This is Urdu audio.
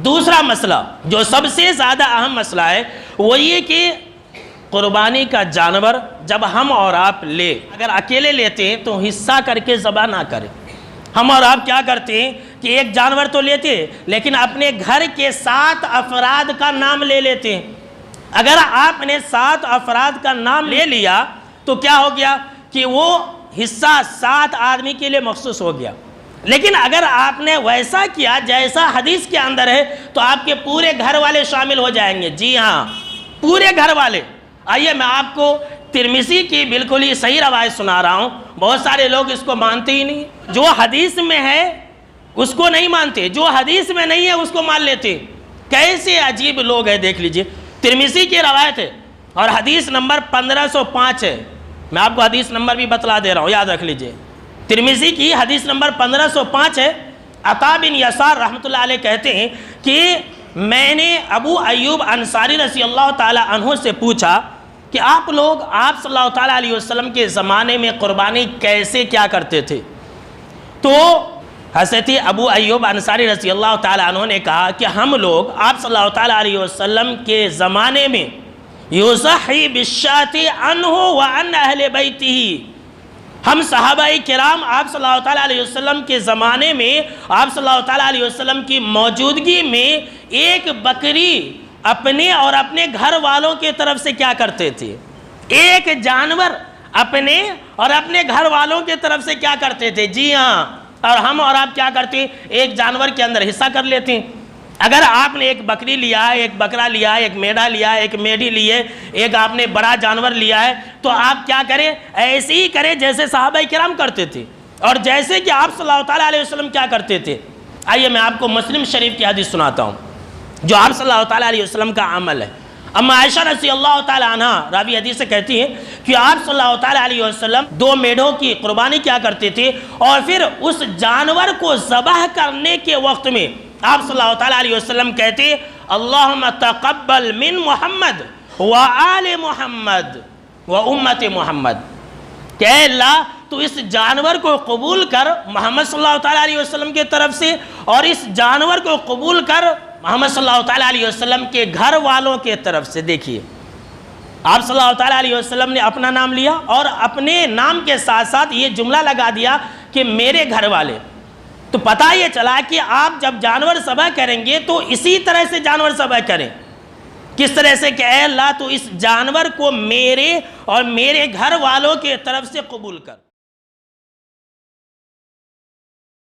دوسرا مسئلہ جو سب سے زیادہ اہم مسئلہ ہے وہ یہ کہ قربانی کا جانور جب ہم اور آپ لے، اگر اکیلے لیتے ہیں تو حصہ کر کے ذبح نہ کریں۔ ہم اور آپ کیا کرتے ہیں کہ ایک جانور تو لیتے ہیں لیکن اپنے گھر کے 7 افراد کا نام لے لیتے ہیں۔ اگر آپ نے 7 افراد کا نام لے لیا تو کیا ہو گیا کہ وہ حصہ 7 آدمی کے لیے مخصوص ہو گیا۔ لیکن اگر آپ نے ویسا کیا جیسا حدیث کے اندر ہے تو آپ کے پورے گھر والے شامل ہو جائیں گے۔ جی ہاں، پورے گھر والے۔ آئیے میں آپ کو ترمذی کی بالکل ہی صحیح روایت سنا رہا ہوں۔ بہت سارے لوگ اس کو مانتے ہی نہیں، جو حدیث میں ہے اس کو نہیں مانتے، جو حدیث میں نہیں ہے اس کو مان لیتے۔ کیسے عجیب لوگ ہیں، دیکھ لیجئے۔ ترمذی کی روایت ہے اور حدیث نمبر 1505 ہے۔ میں آپ کو حدیث نمبر بھی بتلا دے رہا ہوں، یاد رکھ لیجئے۔ ترمذی کی حدیث نمبر 1505 ہے۔ عطا بن یسار رحمۃ اللہ علیہ کہتے ہیں کہ میں نے ابو ایوب انصاری رضی اللہ تعالی عنہ سے پوچھا کہ آپ لوگ آپ صلی اللہ تعالیٰ علیہ وسلم کے زمانے میں قربانی کیسے کیا کرتے تھے؟ تو حضرت ابو ایوب انصاری رضی اللہ تعالیٰ عنہ نے کہا کہ ہم لوگ آپ صلی اللہ تعالیٰ علیہ وسلم کے زمانے میں یضحی بالشاۃ عنہ وعن اہل بیتہ، ہم صحابہ کرام آپ صلی اللہ تعالیٰ علیہ وسلم کے زمانے میں آپ صلی اللہ تعالیٰ علیہ وسلم کی موجودگی میں ایک بکری اپنے اور اپنے گھر والوں کے طرف سے کیا کرتے تھے؟ ایک جانور اپنے اور اپنے گھر والوں کے طرف سے کیا کرتے تھے؟ جی ہاں، اور ہم اور آپ کیا کرتے ہیں؟ ایک جانور کے اندر حصہ کر لیتے ہیں۔ اگر آپ نے ایک بکری لیا ہے، ایک بکرا لیا ہے، ایک میڑا لیا ہے، ایک میڑھی لی ہے، ایک آپ نے بڑا جانور لیا ہے، تو آپ کیا کریں؟ ایسے ہی کریں جیسے صحابہ کرام کرتے تھے اور جیسے کہ آپ صلی اللہ تعالیٰ علیہ وسلم کیا کرتے تھے۔ آئیے میں آپ کو مسلم شریف کی حدیث سناتا ہوں جو آپ صلی اللہ تعالیٰ علیہ وسلم کا عمل ہے۔ اما عائشہ رضی اللہ تعالیٰ عنہ راوی حدیث سے کہتی ہیں کہ آپ صلی اللہ تعالیٰ علیہ وسلم 2 میڑھوں کی قربانی کیا کرتے تھے اور پھر اس جانور کو ذبح کرنے کے وقت میں آپ صلی اللہ تعالیٰ علیہ وسلم کہتے اللہم تقبل من محمد وآل محمد وامت محمد، کہ اے اللہ تو اس جانور کو قبول کر محمد صلی اللہ تعالیٰ علیہ وسلم کے طرف سے، اور اس جانور کو قبول کر محمد صلی اللہ تعالیٰ علیہ وسلم کے گھر والوں کے طرف سے۔ دیکھیے آپ صلی اللہ تعالیٰ علیہ وسلم نے اپنا نام لیا اور اپنے نام کے ساتھ ساتھ یہ جملہ لگا دیا کہ میرے گھر والے۔ تو پتہ یہ چلا کہ آپ جب جانور ذبح کریں گے تو اسی طرح سے جانور ذبح کریں۔ کس طرح سے کہ اے اللہ تو اس جانور کو میرے اور میرے گھر والوں کے طرف سے قبول کر۔